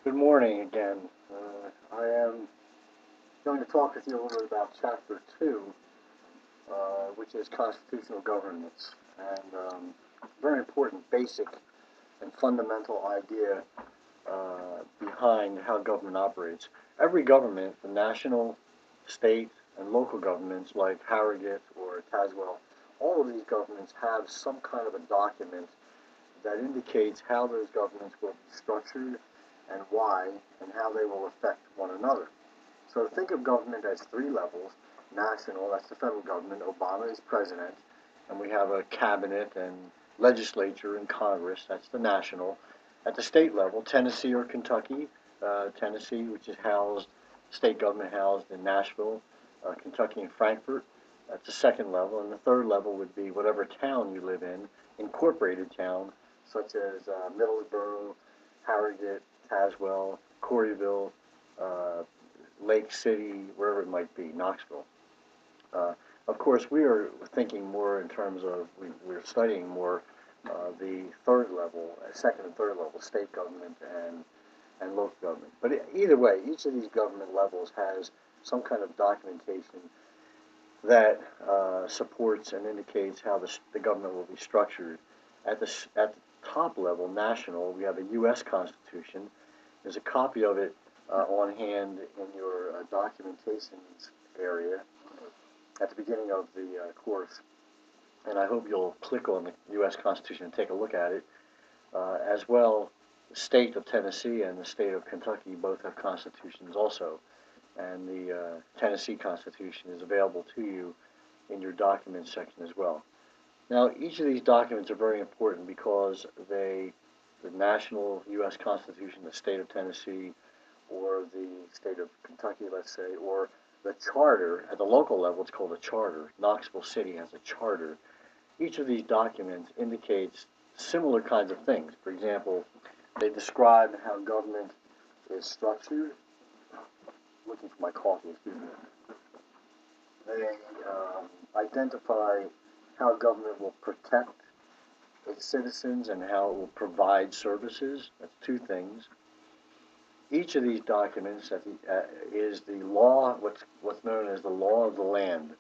Good morning again. I am going to talk with you a little bit about Chapter 2, which is constitutional governance, and very important, basic, and fundamental idea behind how government operates. Every government, the national, state, and local governments like Harrogate or Tazewell, all of these governments have some kind of a document that indicates how those governments will be structured and why, and how they will affect one another. So think of government as three levels. National, that's the federal government. Obama is president, and we have a cabinet and legislature and Congress. That's the national. At the state level, Tennessee or Kentucky, Tennessee, which is housed, state government housed in Nashville, Kentucky and Frankfort. That's the second level, and the third level would be whatever town you live in, incorporated town, such as Middlesboro, Harrogate, Tazewell, Corryville, Lake City, wherever it might be, Knoxville. Uh, of course, we are thinking more in terms of, we're studying more the third level, second and third level, state government and local government. But either way, each of these government levels has some kind of documentation that supports and indicates how the government will be structured. At the top level, national, we have a U.S. Constitution. There's a copy of it on hand in your documentations area at the beginning of the course, and I hope you'll click on the U.S. Constitution and take a look at it. As well, the state of Tennessee and the state of Kentucky both have constitutions also, and the Tennessee Constitution is available to you in your documents section as well. Now, each of these documents are very important because the national U.S. Constitution, the state of Tennessee, or the state of Kentucky, let's say, or the charter, at the local level, it's called a charter. Knoxville City has a charter. Each of these documents indicates similar kinds of things. For example, they describe how government is structured. Looking for my coffee, excuse me. They identify how government will protect its citizens and how it will provide services. That's two things. Each of these documents is the law, what's known as the law of the land.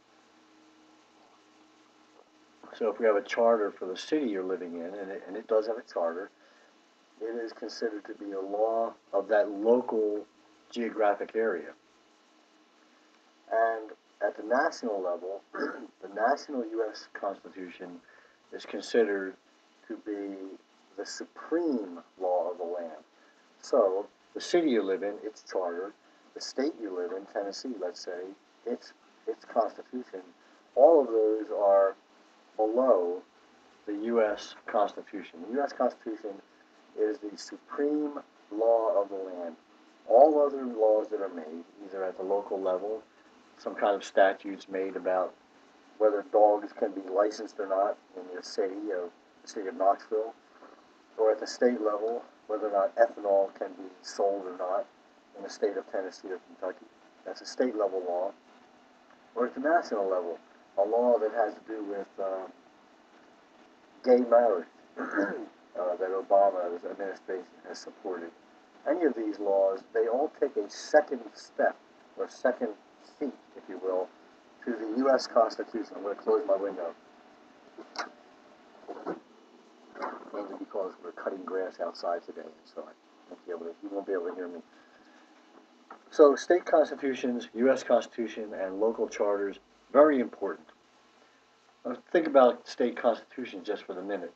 So if we have a charter for the city you're living in, and it does have a charter, it is considered to be a law of that local geographic area. And at the national level, the national U.S. Constitution is considered to be the supreme law of the land. So the city you live in, its charter, the state you live in, Tennessee, let's say, its constitution, all of those are below the U.S. Constitution. The U.S. Constitution is the supreme law of the land. All other laws that are made, either at the local level, some kind of statutes made about whether dogs can be licensed or not in the city of Knoxville, or at the state level, whether or not ethanol can be sold or not in the state of Tennessee or Kentucky. That's a state level law. Or at the national level, a law that has to do with gay marriage that Obama's administration has supported. Any of these laws, they all take a second step, or second seat, if you will, to the U.S. Constitution. I'm going to close my window. Mainly because we're cutting grass outside today, so you won't be able to hear me. So state constitutions, U.S. Constitution, and local charters, very important. Now, think about state constitutions just for the moment.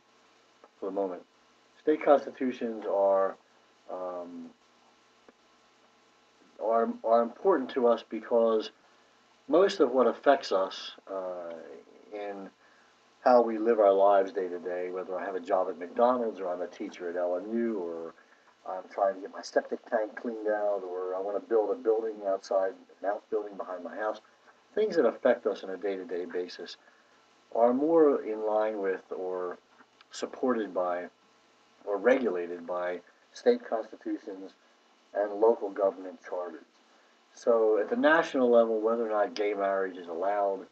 State constitutions are important to us because most of what affects us in how we live our lives day to day, whether I have a job at McDonald's or I'm a teacher at LMU or I'm trying to get my septic tank cleaned out or I want to build a building outside, an outbuilding behind my house, things that affect us on a day-to-day basis are more in line with or supported by or regulated by state constitutions and local government charters. So at the national level, whether or not gay marriage is allowed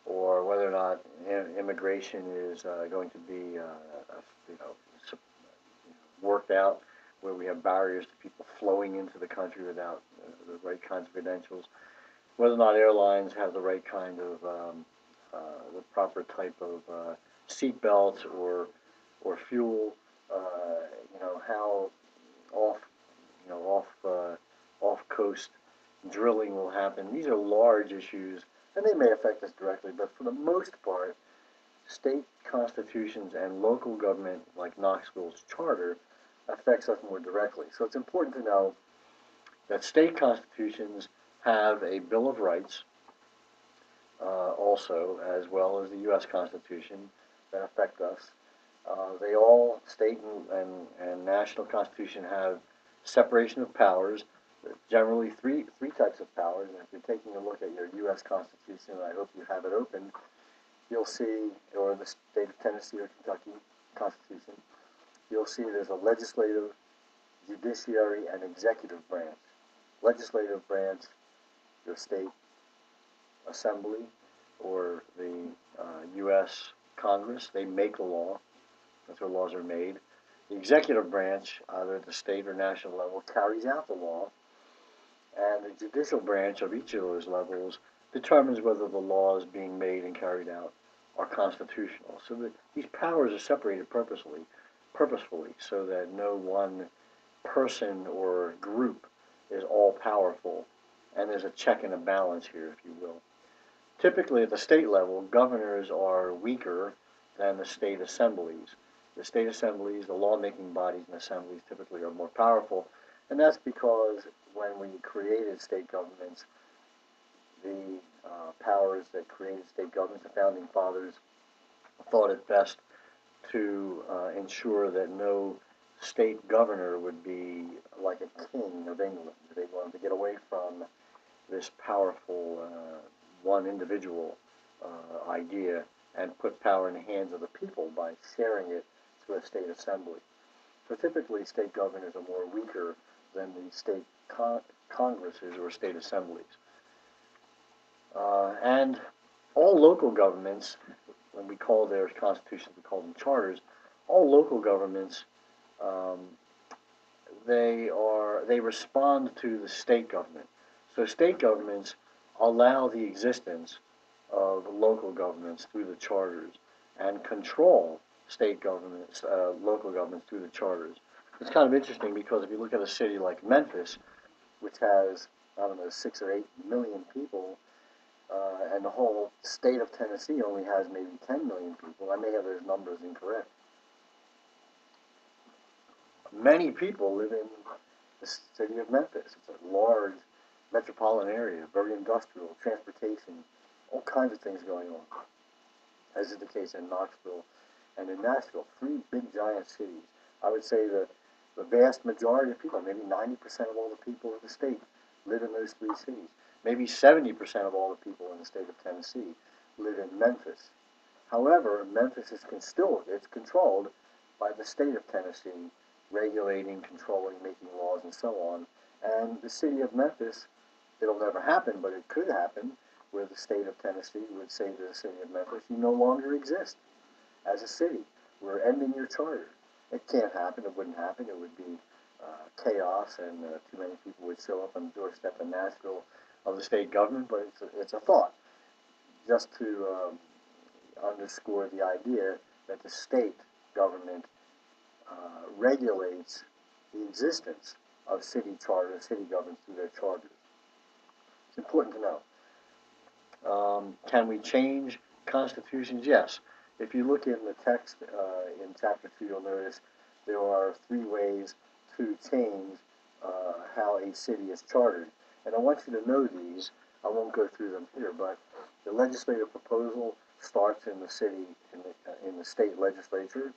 or whether or not immigration is going to be, worked out, where we have barriers to people flowing into the country without the right kinds of credentials, whether or not airlines have the right kind of the proper type of seat belts or fuel, how off off coast drilling will happen. These are large issues, and they may affect us directly, but for the most part, state constitutions and local government, like Knoxville's charter, affects us more directly. So it's important to know that state constitutions have a Bill of Rights, also, as well as the U.S. Constitution, that affect us. They all, state and national constitution, have separation of powers, generally three types of powers. And if you're taking a look at your U.S. Constitution, I hope you have it open, you'll see, or the state of Tennessee or Kentucky Constitution, you'll see there's a legislative, judiciary, and executive branch. Legislative branch, your state assembly, or the U.S. Congress, they make the law. That's where laws are made. The executive branch, either at the state or national level, carries out the law. And the judicial branch of each of those levels determines whether the laws being made and carried out are constitutional. So these powers are separated purposefully, so that no one person or group is all powerful, and there's a check and a balance here, if you will. Typically, at the state level, governors are weaker than the state assemblies. The state assemblies, the lawmaking bodies and assemblies, typically are more powerful, and that's because when we created state governments, the powers that created state governments, the founding fathers, thought it best to ensure that no state governor would be like a king of England. They wanted to get away from this powerful one individual idea and put power in the hands of the people by sharing it to a state assembly. So typically, state governors are more weaker than the state congresses or state assemblies. And all local governments, when we call their constitutions, we call them charters. All local governments, they respond to the state government. So state governments allow the existence of local governments through the charters and control state governments, local governments through the charters. It's kind of interesting because if you look at a city like Memphis, which has, 6 or 8 million people, and the whole state of Tennessee only has maybe 10 million people. I may have those numbers incorrect. Many people live in the city of Memphis. It's a large metropolitan area, very industrial, transportation, all kinds of things going on, as is the case in Knoxville and in Nashville, 3 big giant cities. I would say that the vast majority of people, maybe 90% of all the people in the state, live in those 3 cities. Maybe 70% of all the people in the state of Tennessee live in Memphis. However, Memphis is it's controlled by the state of Tennessee, regulating, controlling, making laws, and so on. And the city of Memphis, it'll never happen, but it could happen, where the state of Tennessee would say to the city of Memphis, you no longer exist as a city. We're ending your charter. It can't happen. It wouldn't happen. It would be chaos, and too many people would show up on the doorstep in Nashville of the state government, but it's a thought, just to underscore the idea that the state government regulates the existence of city charters, city governments through their charters. It's important to know. Can we change constitutions? Yes. If you look in the text in Chapter 2, you'll notice there are 3 ways to change how a city is chartered. And I want you to know these. I won't go through them here, but the legislative proposal starts in the city, in the state legislature.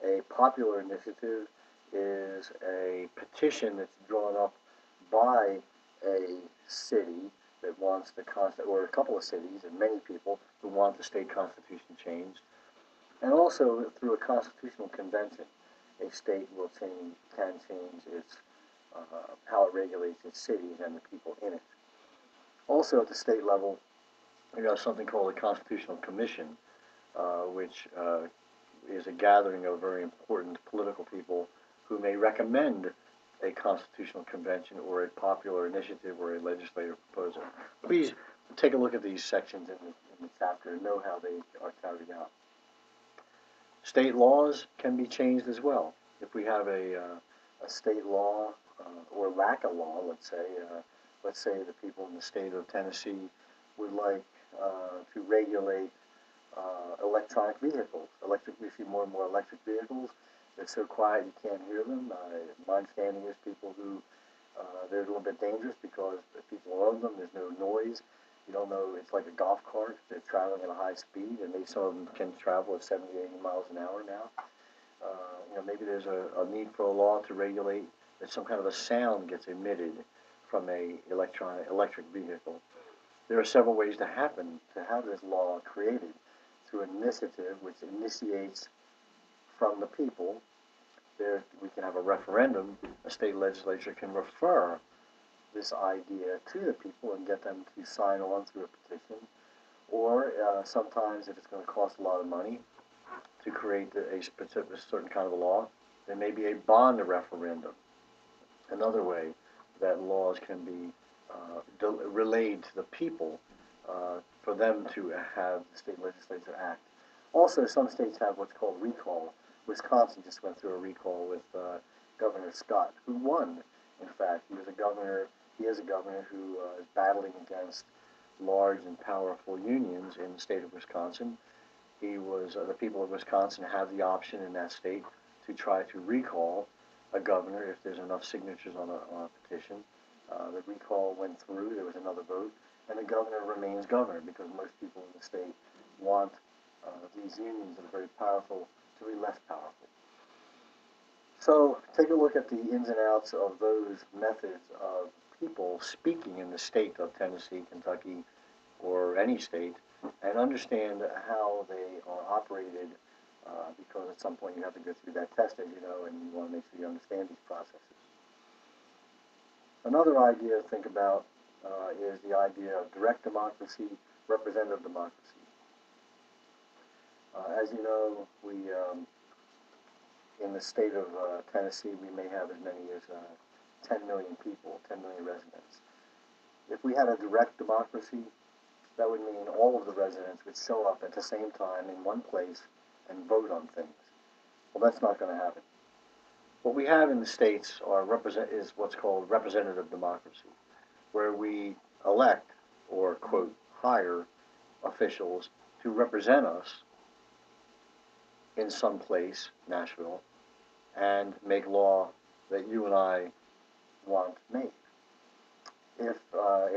A popular initiative is a petition that's drawn up by a city that wants the or a couple of cities and many people who want the state constitution changed. And also through a constitutional convention, a state can change its how it regulates its cities and the people in it. Also at the state level, you have something called a Constitutional Commission, which is a gathering of very important political people who may recommend a constitutional convention or a popular initiative or a legislative proposal. Please take a look at these sections in the chapter and know how they are carried out. State laws can be changed as well. If we have a state law or lack of law, let's say the people in the state of Tennessee would like to regulate electronic vehicles. We see more and more electric vehicles. They're so quiet you can't hear them. My understanding is people who, they're a little bit dangerous because if people own them, there's no noise. You don't know, it's like a golf cart. They're traveling at a high speed, and some of them can travel at 70, 80 miles an hour now. Maybe there's a need for a law to regulate that some kind of a sound gets emitted from a electric vehicle. There are several ways to have this law created through an initiative which initiates from the people. We can have a referendum. A state legislature can refer this idea to the people and get them to sign on through a petition. Or sometimes, if it's going to cost a lot of money to create a certain kind of a law, there may be a bond referendum. Another way that laws can be relayed to the people for them to have the state legislature act. Also, some states have what's called recall. Wisconsin just went through a recall with Governor Scott, who won. In fact, he is a governor who is battling against large and powerful unions in the state of Wisconsin. The people of Wisconsin have the option in that state to try to recall a governor if there's enough signatures on a petition. The recall went through, there was another vote, and the governor remains governor because most people in the state want these unions that are very powerful to be less powerful. So take a look at the ins and outs of those methods of people speaking in the state of Tennessee, Kentucky, or any state, and understand how they are operated, because at some point you have to go through that test, as you know, and you want to make sure you understand these processes. Another idea to think about is the idea of direct democracy, representative democracy. As you know, in the state of Tennessee, we may have as many as 10 million people, 10 million residents. If we had a direct democracy, that would mean all of the residents would show up at the same time in one place and vote on things. Well, that's not going to happen. What we have in the states is what's called representative democracy, where we elect or, quote, hire officials to represent us in some place, Nashville, and make law that you and I want made. If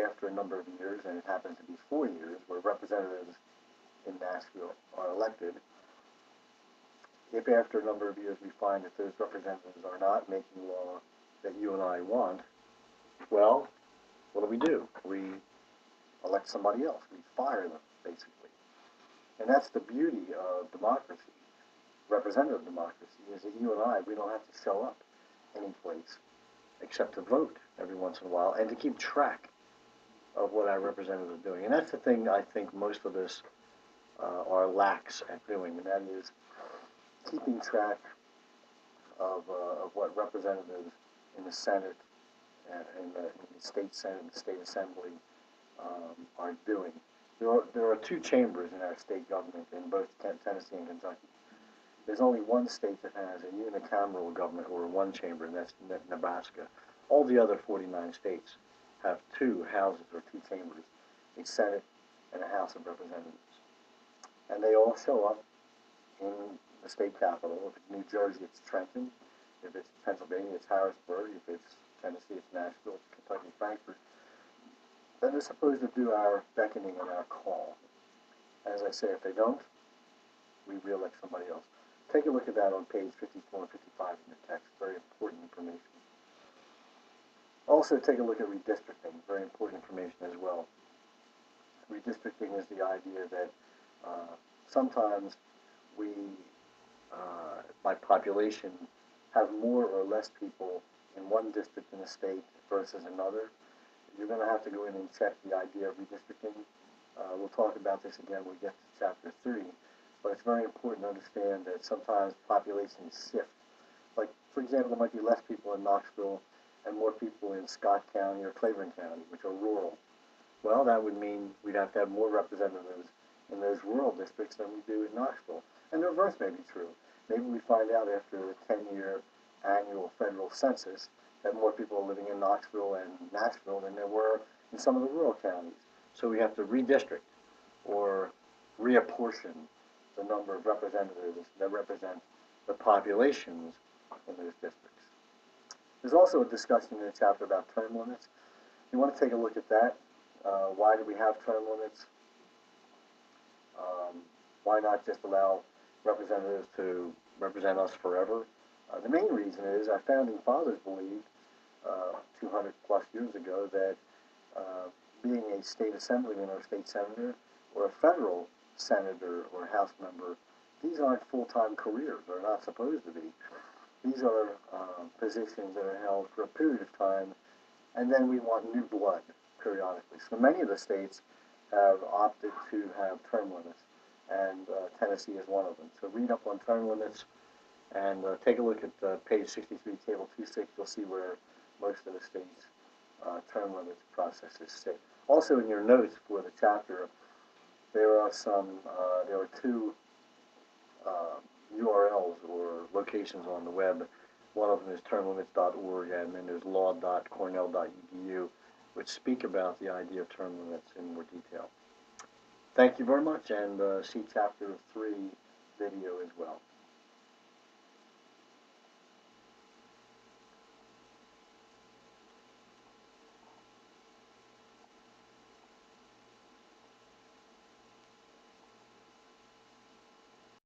after a number of years, and it happens to be 4 years, where representatives in Nashville are elected, if after a number of years we find that those representatives are not making law that you and I want, well, what do? We elect somebody else. We fire them, basically. And that's the beauty of democracy, representative democracy, is that you and I, we don't have to show up any place except to vote every once in a while and to keep track of what our representatives are doing. And that's the thing I think most of us are lax at doing, and that is keeping track of what representatives in the Senate and in the state Senate and the state assembly are doing. There are two chambers in our state government in both Tennessee and Kentucky. There's only one state that has a unicameral government, or one chamber, and that's Nebraska. All the other 49 states have two houses or two chambers, a Senate and a House of Representatives. And they all show up in the state capital. If it's New Jersey, it's Trenton. If it's Pennsylvania, it's Harrisburg. If it's Tennessee, it's Nashville. Kentucky, Frankfort. Then they're supposed to do our beckoning and our call. As I say, if they don't, we re-elect somebody else. Take a look at that on page 54 and 55 in the text. Very important information. Also, take a look at redistricting. Very important information as well. Redistricting is the idea that sometimes we, by population, have more or less people in one district in a state versus another. You're going to have to go in and check the idea of redistricting. We'll talk about this again when we get to chapter 3. But it's very important to understand that sometimes populations shift. Like, for example, there might be less people in Knoxville and more people in Scott County or Claiborne County, which are rural. Well, that would mean we'd have to have more representatives in those rural districts than we do in Knoxville. And the reverse may be true. Maybe we find out after the 10-year annual federal census that more people are living in Knoxville and Nashville than there were in some of the rural counties. So we have to redistrict or reapportion the number of representatives that represent the populations in those districts. There's also a discussion in the chapter about term limits. You want to take a look at that. Why do we have term limits? Why not just allow representatives to represent us forever? The main reason is our founding fathers believed 200 plus years ago that being a state assemblyman or state senator or a federal senator or House member, these aren't full-time careers. They're not supposed to be. These are positions that are held for a period of time, and then we want new blood periodically. So many of the states have opted to have term limits, and Tennessee is one of them. So read up on term limits and take a look at page 63, table 26. You'll see where most of the states' term limits processes sit. Also in your notes for the chapter, there are two URLs or locations on the web. One of them is termlimits.org, and then there's law.cornell.edu, which speak about the idea of term limits in more detail. Thank you very much, and see Chapter 3 video as well.